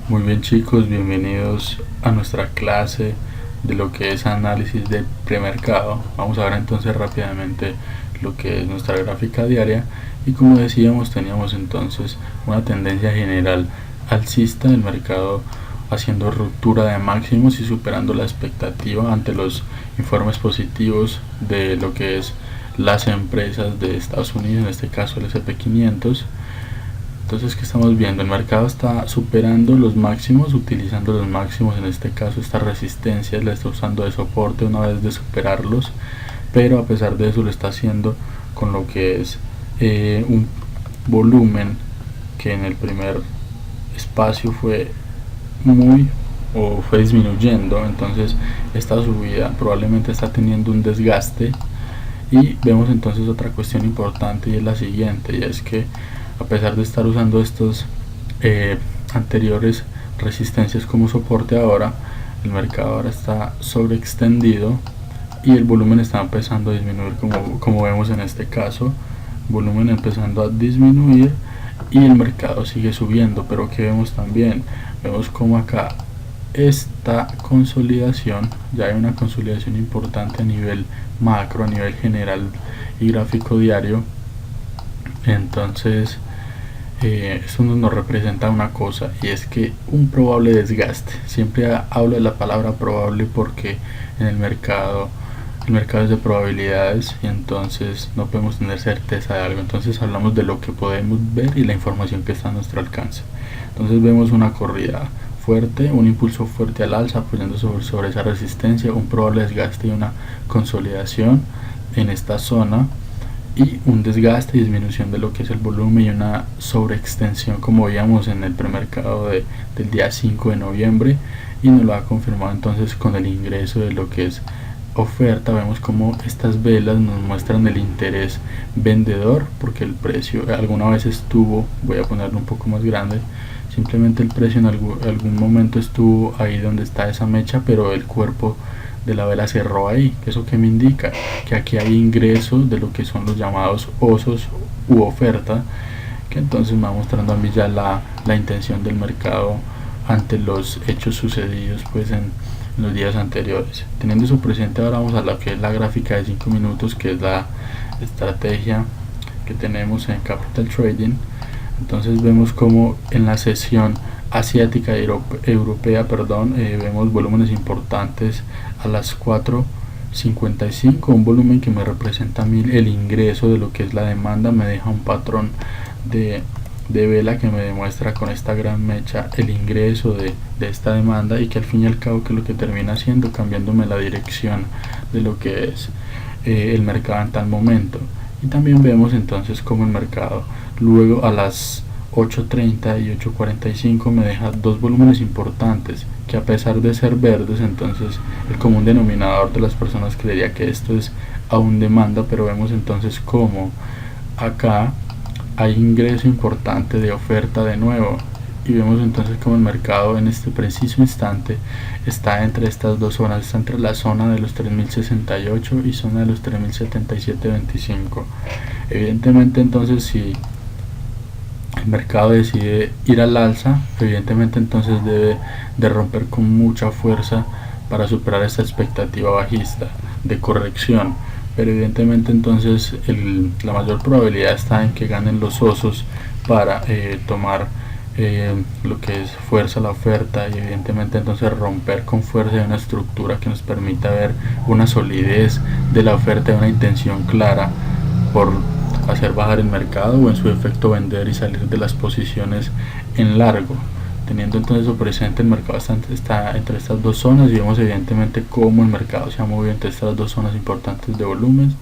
Muy bien chicos, bienvenidos a nuestra clase de lo que es análisis de premercado. Vamos a ver entonces rápidamente lo que es nuestra gráfica diaria y como decíamos teníamos entonces una tendencia general alcista del mercado haciendo ruptura de máximos y superando la expectativa ante los informes positivos de lo que es las empresas de Estados Unidos, en este caso el S&P 500. Entonces, ¿qué estamos viendo? El mercado está superando los máximos, utilizando los máximos, en este caso estas resistencias, la está usando de soporte una vez de superarlos, pero a pesar de eso lo está haciendo con lo que es un volumen que en el primer espacio fue fue disminuyendo. Entonces esta subida probablemente está teniendo un desgaste y vemos entonces otra cuestión importante y es la siguiente, y es que a pesar de estar usando estos anteriores resistencias como soporte, ahora el mercado ahora está sobreextendido y el volumen está empezando a disminuir, como vemos en este caso, volumen empezando a disminuir y el mercado sigue subiendo. Pero que vemos también, vemos como acá esta consolidación, ya hay una consolidación importante a nivel macro, a nivel general y gráfico diario. Entonces esto nos representa una cosa, y es que un probable desgaste. Siempre hablo de la palabra probable porque en el mercado es de probabilidades y entonces no podemos tener certeza de algo. Entonces hablamos de lo que podemos ver y la información que está a nuestro alcance. Entonces vemos una corrida fuerte, un impulso fuerte al alza apoyando sobre esa resistencia, un probable desgaste y una consolidación en esta zona, y un desgaste y disminución de lo que es el volumen y una sobreextensión como veíamos en el premercado del día 5 de noviembre, y nos lo ha confirmado entonces con el ingreso de lo que es oferta. Vemos como estas velas nos muestran el interés vendedor porque el precio alguna vez estuvo, voy a ponerlo un poco más grande, simplemente el precio en algún momento estuvo ahí donde está esa mecha, pero el cuerpo de la vela cerró ahí. ¿Eso que me indica? Que aquí hay ingreso de lo que son los llamados osos u oferta, que entonces me va mostrando a mí ya la intención del mercado ante los hechos sucedidos pues en los días anteriores. Teniendo eso presente, ahora vamos a lo que es la gráfica de 5 minutos, que es la estrategia que tenemos en Capital Trading. Entonces vemos como en la sesión asiática y europea, vemos volúmenes importantes a las 4:55, un volumen que me representa a mí el ingreso de lo que es la demanda. Me deja un patrón de vela que me demuestra con esta gran mecha el ingreso de esta demanda, y que al fin y al cabo que es lo que termina haciendo, cambiándome la dirección de lo que es el mercado en tal momento. Y también vemos entonces como el mercado luego a las 8:30 y 8:45 me deja dos volúmenes importantes que, a pesar de ser verdes, entonces el común denominador de las personas creería que esto es aún demanda, pero vemos entonces como acá hay ingreso importante de oferta de nuevo, y vemos entonces como el mercado en este preciso instante está entre estas dos zonas, está entre la zona de los 3068 y zona de los 3077.25. Evidentemente entonces, si el mercado decide ir al alza, evidentemente entonces debe de romper con mucha fuerza para superar esta expectativa bajista de corrección. Pero evidentemente entonces la mayor probabilidad está en que ganen los osos para tomar lo que es fuerza la oferta, y evidentemente entonces romper con fuerza de una estructura que nos permita ver una solidez de la oferta, de una intención clara por hacer bajar el mercado, o en su efecto vender y salir de las posiciones en largo. Teniendo entonces eso presente, el mercado está entre estas dos zonas, y vemos evidentemente cómo el mercado se ha movido entre estas dos zonas importantes de volumen,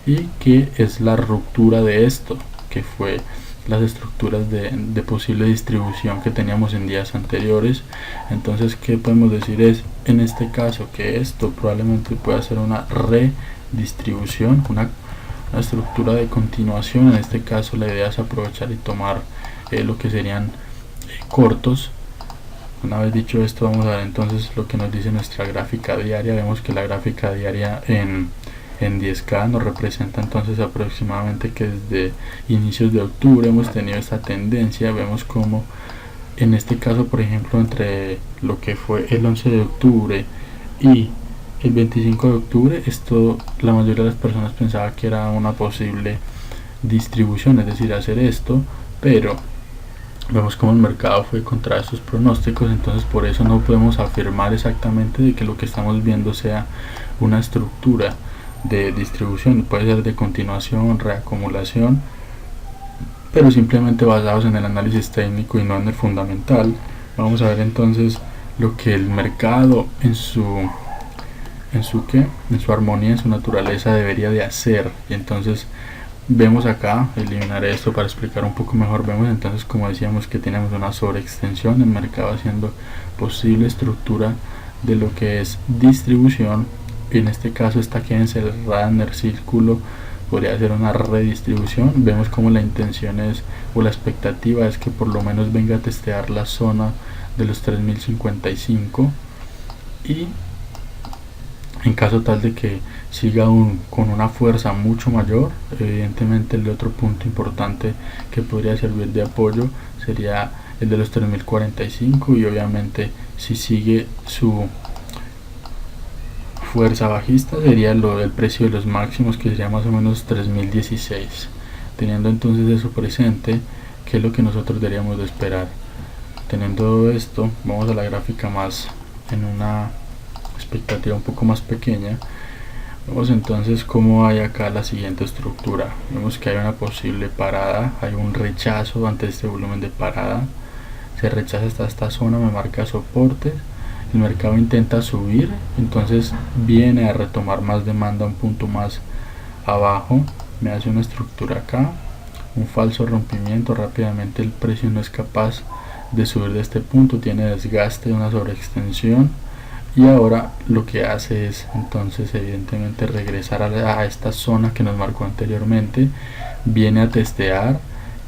y que es la ruptura de esto, que fue las estructuras de posible distribución que teníamos en días anteriores. Entonces, ¿qué podemos decir? Es en este caso que esto probablemente pueda ser una redistribución, una estructura de continuación. En este caso la idea es aprovechar y tomar lo que serían cortos. Una vez dicho esto, vamos a ver entonces lo que nos dice nuestra gráfica diaria. Vemos que la gráfica diaria en 10K nos representa entonces aproximadamente que desde inicios de octubre hemos tenido esta tendencia. Vemos como En este caso, por ejemplo, entre lo que fue el 11 de octubre y el 25 de octubre, esto la mayoría de las personas pensaba que era una posible distribución, es decir, hacer esto, pero vemos como el mercado fue contra estos pronósticos, entonces por eso no podemos afirmar exactamente de que lo que estamos viendo sea una estructura de distribución, puede ser de continuación, reacumulación, pero simplemente basados en el análisis técnico y no en el fundamental. Vamos a ver entonces lo que el mercado en su armonía, en su naturaleza debería de hacer. Y entonces vemos acá, eliminaré esto para explicar un poco mejor, vemos entonces, como decíamos, que tenemos una sobreextensión del mercado haciendo posible estructura de lo que es distribución, y en este caso esta que encerrada en el círculo podría ser una redistribución. Vemos como la intención es, o la expectativa es, que por lo menos venga a testear la zona de los 3055, y en caso tal de que siga con una fuerza mucho mayor, evidentemente el otro punto importante que podría servir de apoyo sería el de los 3045, y obviamente si sigue su fuerza bajista sería lo del precio de los máximos, que sería más o menos 3016. Teniendo entonces eso presente, ¿qué es lo que nosotros deberíamos de esperar? Teniendo esto, vamos a la gráfica más en una expectativa un poco más pequeña. Vemos entonces cómo hay acá la siguiente estructura. Vemos que hay una posible parada, hay un rechazo ante este volumen de parada, se rechaza hasta esta zona, me marca soporte, el mercado intenta subir, entonces viene a retomar más demanda un punto más abajo, me hace una estructura acá, un falso rompimiento, rápidamente el precio no es capaz de subir de este punto, tiene desgaste de una sobreextensión, y ahora lo que hace es entonces evidentemente regresar a esta zona que nos marcó anteriormente, viene a testear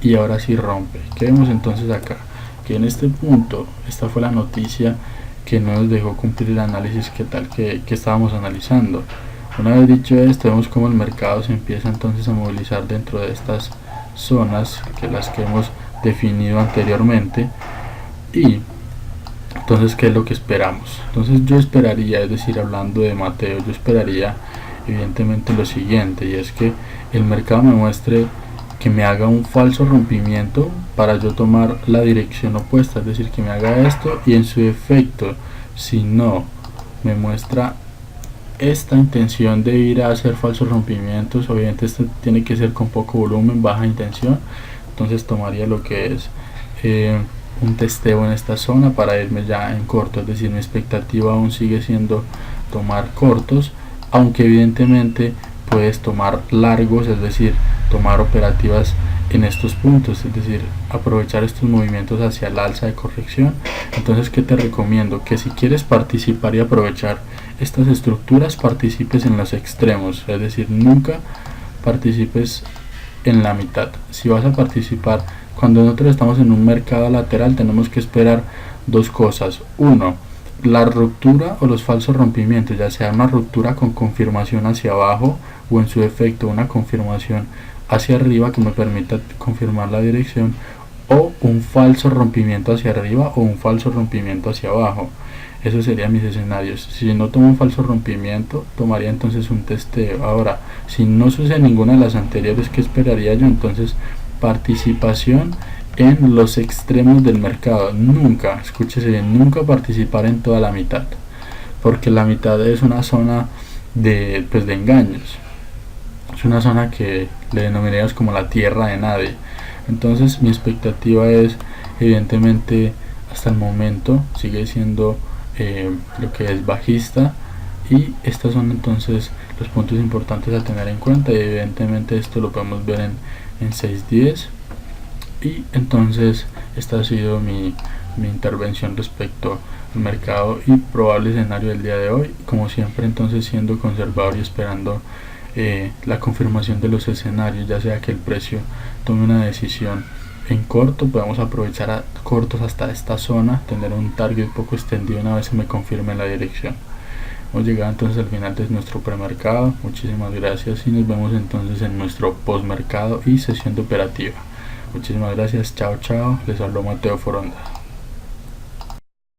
y ahora sí rompe. ¿Qué vemos entonces acá? Que en este punto, esta fue la noticia que no nos dejó cumplir el análisis que estábamos analizando. Una vez dicho esto, vemos como el mercado se empieza entonces a movilizar dentro de estas zonas, que las que hemos definido anteriormente, y entonces, ¿qué es lo que esperamos? Entonces yo esperaría, es decir, hablando de Mateo, yo esperaría evidentemente lo siguiente, y es que el mercado me muestre, que me haga un falso rompimiento para yo tomar la dirección opuesta, es decir, que me haga esto, y en su efecto, si no me muestra esta intención de ir a hacer falsos rompimientos, obviamente esto tiene que ser con poco volumen, baja intención, entonces tomaría lo que es un testeo en esta zona para irme ya en corto, es decir, mi expectativa aún sigue siendo tomar cortos, aunque evidentemente puedes tomar largos, es decir, tomar operativas en estos puntos, es decir, aprovechar estos movimientos hacia el alza de corrección. Entonces, ¿qué te recomiendo? Que si quieres participar y aprovechar estas estructuras, participes en los extremos, es decir, nunca participes en la mitad. Si vas a participar, cuando nosotros estamos en un mercado lateral, tenemos que esperar dos cosas. Uno, la ruptura o los falsos rompimientos, ya sea una ruptura con confirmación hacia abajo, o en su efecto una confirmación hacia arriba que me permita confirmar la dirección, o un falso rompimiento hacia arriba o un falso rompimiento hacia abajo. Esos serían mis escenarios. Si no tomo un falso rompimiento, tomaría entonces un testeo. Ahora, si no sucede ninguna de las anteriores, ¿qué esperaría yo? Entonces, participación en los extremos del mercado. Nunca, escúchese bien, nunca participar en toda la mitad, porque la mitad es una zona de engaños. Es una zona que le denominaríamos como la tierra de nadie. Entonces mi expectativa es, evidentemente, hasta el momento sigue siendo lo que es bajista, y estos son entonces los puntos importantes a tener en cuenta, y evidentemente esto lo podemos ver en 6:10. Y entonces esta ha sido mi intervención respecto al mercado y probable escenario del día de hoy, como siempre entonces siendo conservador y esperando la confirmación de los escenarios, ya sea que el precio tome una decisión en corto, podemos aprovechar a cortos hasta esta zona, tener un target poco extendido una vez se me confirme la dirección. Hemos llegado entonces al final de nuestro premercado, muchísimas gracias y nos vemos entonces en nuestro postmercado y sesión de operativa. Muchísimas gracias, chao chao, les habló Mateo Foronda.